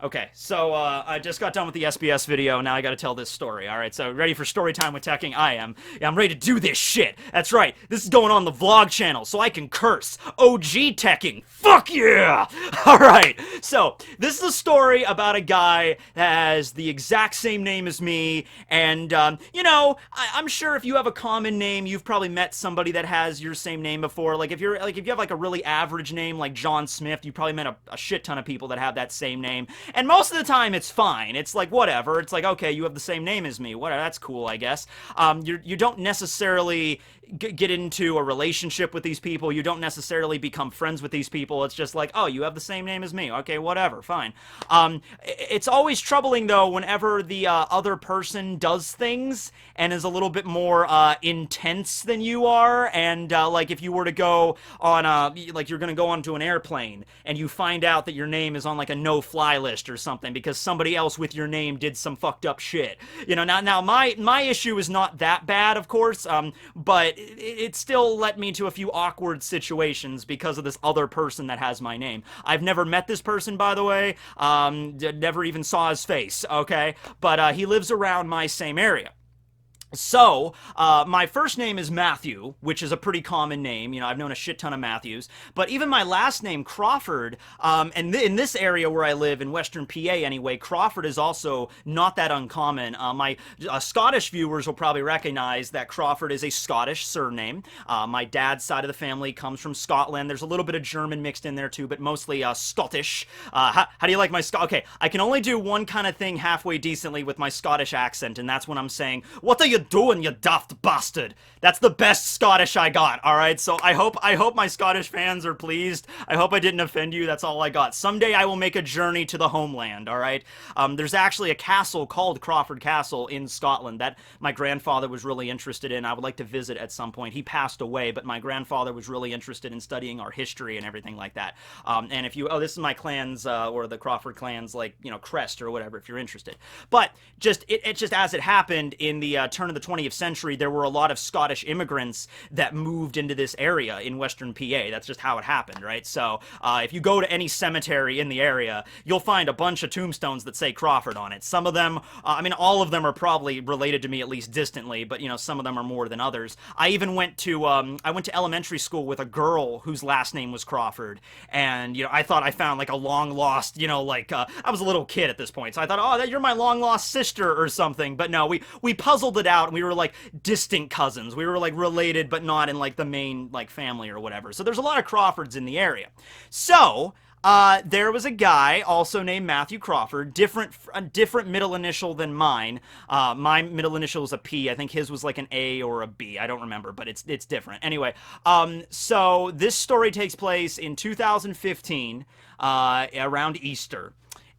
Okay, so I just got done with the SBS video. Now I got to tell this story. All right, so ready for story time with Tekking? I am. Yeah, I'm ready to do this shit. That's right. This is going on the vlog channel, so I can curse. OG Tekking. Fuck yeah! All right. So this is a story about a guy that has the exact same name as me, and I'm sure if you have a common name, you've probably met somebody that has your same name before. Like if you have like a really average name like John Smith, you probably met a shit ton of people that have that same name. And most of the time, it's fine. It's like, whatever. It's like, okay, you have the same name as me. Whatever, that's cool, I guess. You don't necessarily get into a relationship with these people. You don't necessarily become friends with these people. It's just like, oh, you have the same name as me. Okay, whatever, fine. It's always troubling, though, whenever the other person does things and is a little bit more intense than you are. And, like, if you were to go on like, you're going to go onto an airplane and you find out that your name is on, like, a no-fly list or something because somebody else with your name did some fucked up shit. Now my issue is not that bad, of course, but it still led me to a few awkward situations because of this other person that has my name. I've never met this person, by the way, never even saw his face, okay? But he lives around my same area. So, my first name is Matthew, which is a pretty common name. I've known a shit ton of Matthews. But even my last name, Crawford, and in this area where I live, in Western PA anyway, Crawford is also not that uncommon. My Scottish viewers will probably recognize that Crawford is a Scottish surname. My dad's side of the family comes from Scotland. There's a little bit of German mixed in there too, but mostly Scottish. How do you like my Okay, I can only do one kind of thing halfway decently with my Scottish accent, and that's when I'm saying, "What are you doing, you daft bastard?" That's the best Scottish I got, alright? So I hope my Scottish fans are pleased. I hope I didn't offend you. That's all I got. Someday I will make a journey to the homeland, alright? There's actually a castle called Crawford Castle in Scotland that my grandfather was really interested in. I would like to visit at some point. He passed away, but my grandfather was really interested in studying our history and everything like that. And if you, this is my clan's, or the Crawford clan's, like, crest or whatever, if you're interested. But it just as it happened in the turn of the 20th century, there were a lot of Scottish immigrants that moved into this area in Western PA. That's just how it happened, right? So if you go to any cemetery in the area, you'll find a bunch of tombstones that say Crawford on it. Some of them, all of them are probably related to me, at least distantly, but some of them are more than others. I even went to elementary school with a girl whose last name was Crawford, and I thought I found like a long lost, I was a little kid at this point, so I thought, oh, you're my long lost sister or something. But no, we puzzled it out, and we were like distant cousins. We were like related, but not in like the main like family or whatever. So there's a lot of Crawfords in the area. So there was a guy also named Matthew Crawford, a different middle initial than mine. My middle initial was a P. I think his was like an A or a B. I don't remember, but it's different. Anyway, so this story takes place in 2015, around Easter.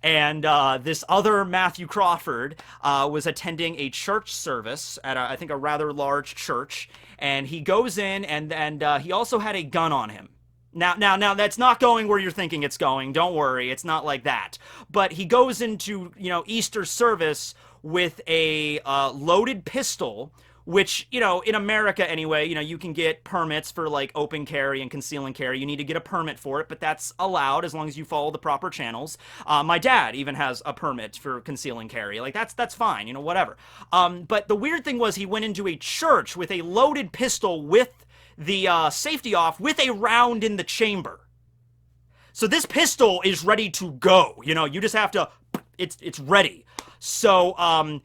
And this other Matthew Crawford was attending a church service at, I think, a rather large church. And he goes in, and he also had a gun on him. Now, that's not going where you're thinking it's going. Don't worry, it's not like that. But he goes into, Easter service with a loaded pistol, which, in America anyway, you can get permits for like open carry and conceal and carry. You need to get a permit for it, but that's allowed as long as you follow the proper channels. My dad even has a permit for conceal and carry. Like that's fine, whatever. But the weird thing was he went into a church with a loaded pistol with the safety off with a round in the chamber. So this pistol is ready to go. You just have to, it's ready. So,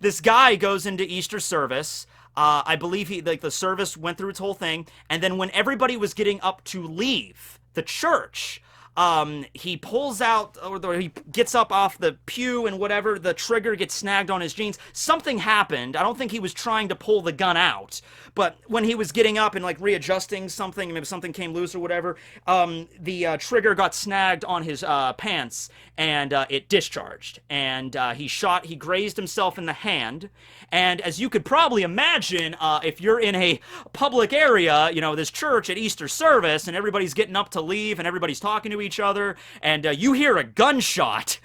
this guy goes into Easter service. I believe the service went through its whole thing. And then when everybody was getting up to leave the church, he pulls out, or he gets up off the pew and whatever, the trigger gets snagged on his jeans. Something happened. I don't think he was trying to pull the gun out, but when he was getting up and like readjusting something, maybe something came loose or whatever, the trigger got snagged on his pants, and it discharged. And he grazed himself in the hand. And as you could probably imagine, if you're in a public area, this church at Easter service, and everybody's getting up to leave and everybody's talking to each other, and you hear a gunshot,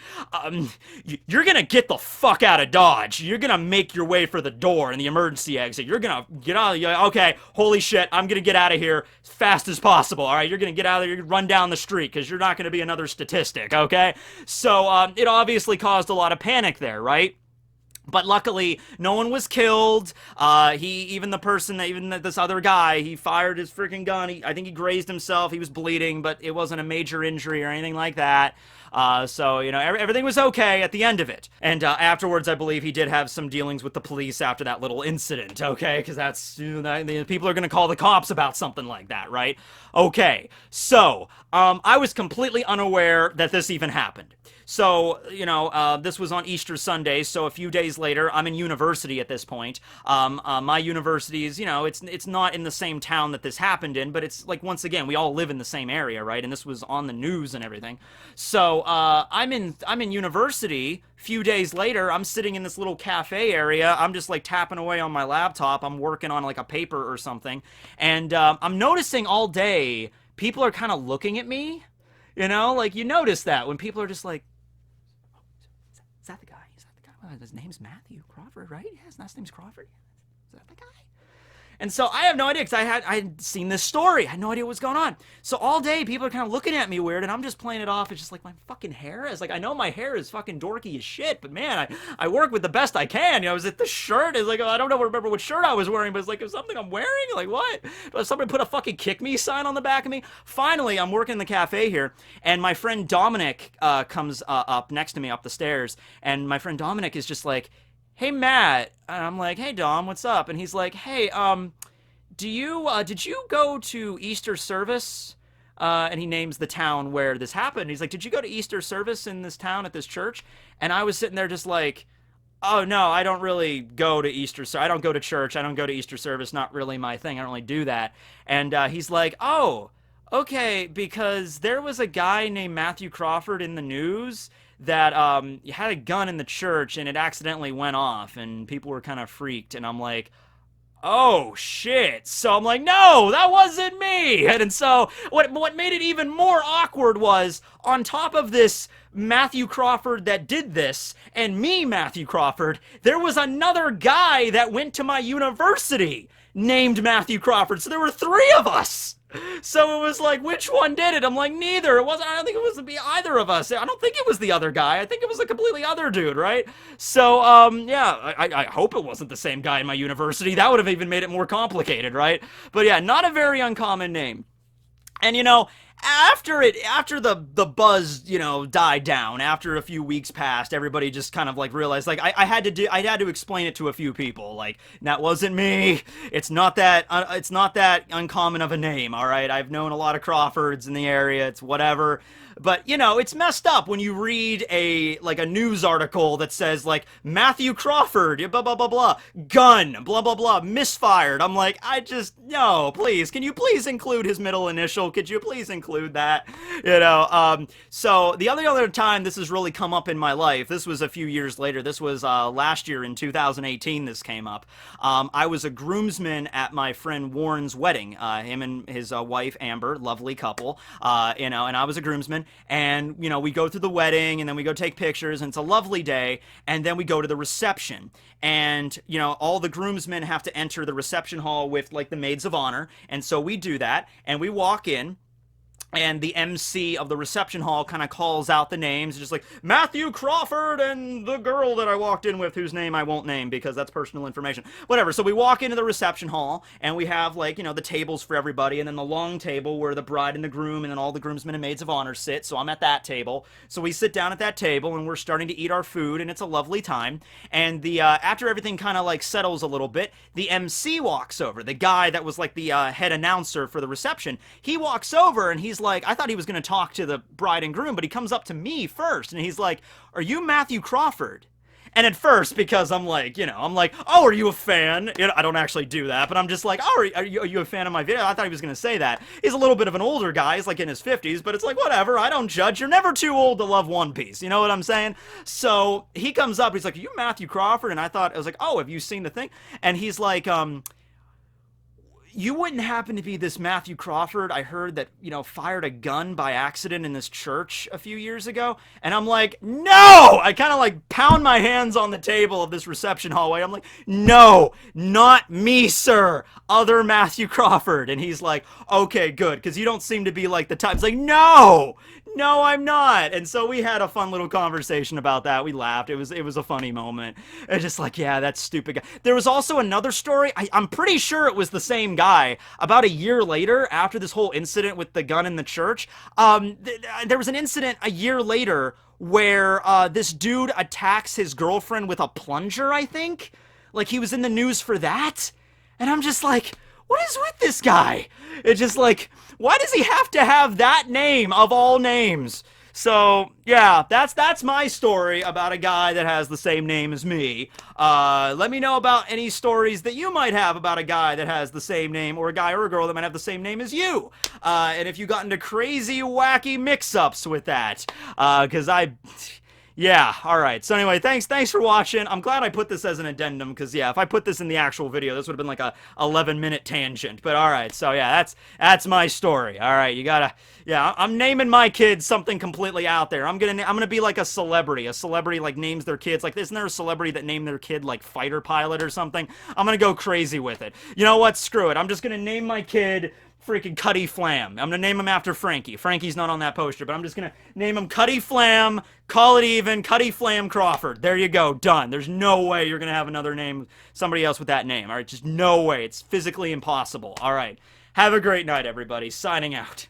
you're gonna get the fuck out of Dodge. You're gonna make your way for the door and the emergency exit. You're gonna get out. You're like, okay, holy shit, I'm gonna get out of here as fast as possible. All right, you're gonna get out of there. You're gonna run down the street because you're not gonna be another statistic. Okay, so it obviously caused a lot of panic there, right? But luckily, no one was killed. Even this other guy, he fired his freaking gun. I think he grazed himself. He was bleeding, but it wasn't a major injury or anything like that. So, everything was okay at the end of it. And afterwards, I believe he did have some dealings with the police after that little incident, okay? Because that's, people are going to call the cops about something like that, right? Okay, so, I was completely unaware that this even happened. So, this was on Easter Sunday, so a few days later, I'm in university at this point. My university is, it's not in the same town that this happened in, but it's like, once again, we all live in the same area, right? And this was on the news and everything. So, I'm in university. Few days later, I'm sitting in this little cafe area. I'm just like tapping away on my laptop. I'm working on like a paper or something. And I'm noticing all day, people are kind of looking at me. Like you notice that when people are just like, is that the guy? Is that the guy? Well, his name's Matthew Crawford, right? Yeah, his last name's Crawford. Is that the guy? And so I have no idea because I had seen this story. I had no idea what was going on. So all day people are kind of looking at me weird, and I'm just playing it off. It's just like my fucking hair is like, I know my hair is fucking dorky as shit, but man, I work with the best I can. Is it the shirt? It's like, I don't remember what shirt I was wearing, but it's like, is something I'm wearing? Like what? Does somebody put a fucking kick me sign on the back of me? Finally, I'm working in the cafe here, and my friend Dominic comes up next to me up the stairs, and my friend Dominic is just like, hey Matt, and I'm like, hey Dom, what's up? And he's like, hey, did you go to Easter service? And he names the town where this happened. He's like, did you go to Easter service in this town at this church? And I was sitting there just like, oh no, I don't really go to Easter. I don't go to church. I don't go to Easter service. Not really my thing. I don't really do that. And he's like, oh, okay, because there was a guy named Matthew Crawford in the news that had a gun in the church and it accidentally went off and people were kind of freaked. And I'm like, oh shit. So I'm like, no, that wasn't me. And so what made it even more awkward was, on top of this Matthew Crawford that did this and me, Matthew Crawford, there was another guy that went to my university named Matthew Crawford. So there were 3 of us. So it was like, which one did it? I'm like, neither. It wasn't. I don't think it was to be either of us. I don't think it was the other guy. I think it was a completely other dude, right? So, yeah, I hope it wasn't the same guy in my university. That would have even made it more complicated, right? But yeah, not a very uncommon name. And after the buzz, died down, after a few weeks passed, everybody just kind of like realized, like, I had to explain it to a few people, like, that wasn't me. It's not that uncommon of a name, all right? I've known a lot of Crawfords in the area. It's whatever. But, it's messed up when you read a news article that says, like, Matthew Crawford, blah, blah, blah, blah, gun, blah, blah, blah, misfired. I'm like, no, please, can you please include his middle initial? Could you please include that? So the other time this has really come up in my life, this was a few years later. This was last year in 2018 this came up. I was a groomsman at my friend Warren's wedding. Him and his wife, Amber, lovely couple, and I was a groomsman. And, we go through the wedding and then we go take pictures and it's a lovely day. And then we go to the reception and, all the groomsmen have to enter the reception hall with like the maids of honor. And so we do that and we walk in. And the MC of the reception hall kind of calls out the names, just like, Matthew Crawford and the girl that I walked in with, whose name I won't name because that's personal information. Whatever, so we walk into the reception hall, and we have, like, the tables for everybody, and then the long table where the bride and the groom and then all the groomsmen and maids of honor sit, so I'm at that table. So we sit down at that table, and we're starting to eat our food, and it's a lovely time. And after everything kind of, like, settles a little bit, the MC walks over, the guy that was, like, the head announcer for the reception. He walks over, and he's like, I thought he was going to talk to the bride and groom, but he comes up to me first, and he's like, are you Matthew Crawford? And at first, because I'm like, oh, are you a fan? I don't actually do that, but I'm just like, oh, are you a fan of my video? I thought he was going to say that. He's a little bit of an older guy. He's like in his 50s, but it's like, whatever. I don't judge. You're never too old to love One Piece. You know what I'm saying? So he comes up. He's like, are you Matthew Crawford? And I was like, oh, have you seen the thing? And he's like, you wouldn't happen to be this Matthew Crawford I heard that, fired a gun by accident in this church a few years ago? And I'm like, no! I kind of like pound my hands on the table of this reception hallway. I'm like, no, not me, sir. Other Matthew Crawford. And he's like, okay, good, because you don't seem to be like the type. It's like, no! No, I'm not. And so we had a fun little conversation about that. We laughed. It was a funny moment. It's just like, yeah, that stupid guy. There was also another story. I'm pretty sure it was the same guy. About a year later, after this whole incident with the gun in the church, there was an incident a year later where this dude attacks his girlfriend with a plunger, I think. Like, he was in the news for that. And I'm just like, what is with this guy? It's just like, why does he have to have that name of all names? So, yeah, that's my story about a guy that has the same name as me. Let me know about any stories that you might have about a guy that has the same name, or a guy or a girl that might have the same name as you. And if you got into crazy, wacky mix-ups with that. Yeah, alright. So anyway, thanks for watching. I'm glad I put this as an addendum, because yeah, if I put this in the actual video, this would have been like a 11-minute tangent. But alright, so yeah, that's my story. Alright, you gotta... Yeah, I'm naming my kids something completely out there. I'm gonna be like a celebrity. A celebrity, like, names their kids. Like, isn't there a celebrity that named their kid, like, fighter pilot or something? I'm gonna go crazy with it. You know what? Screw it. I'm just gonna name my kid... freaking Cuddy Flam. I'm gonna name him after Frankie. Frankie's not on that poster, but I'm just gonna name him Cuddy Flam, call it even, Cuddy Flam Crawford. There you go, done. There's no way you're gonna have another name, somebody else with that name, alright? Just no way. It's physically impossible. Alright. Have a great night, everybody. Signing out.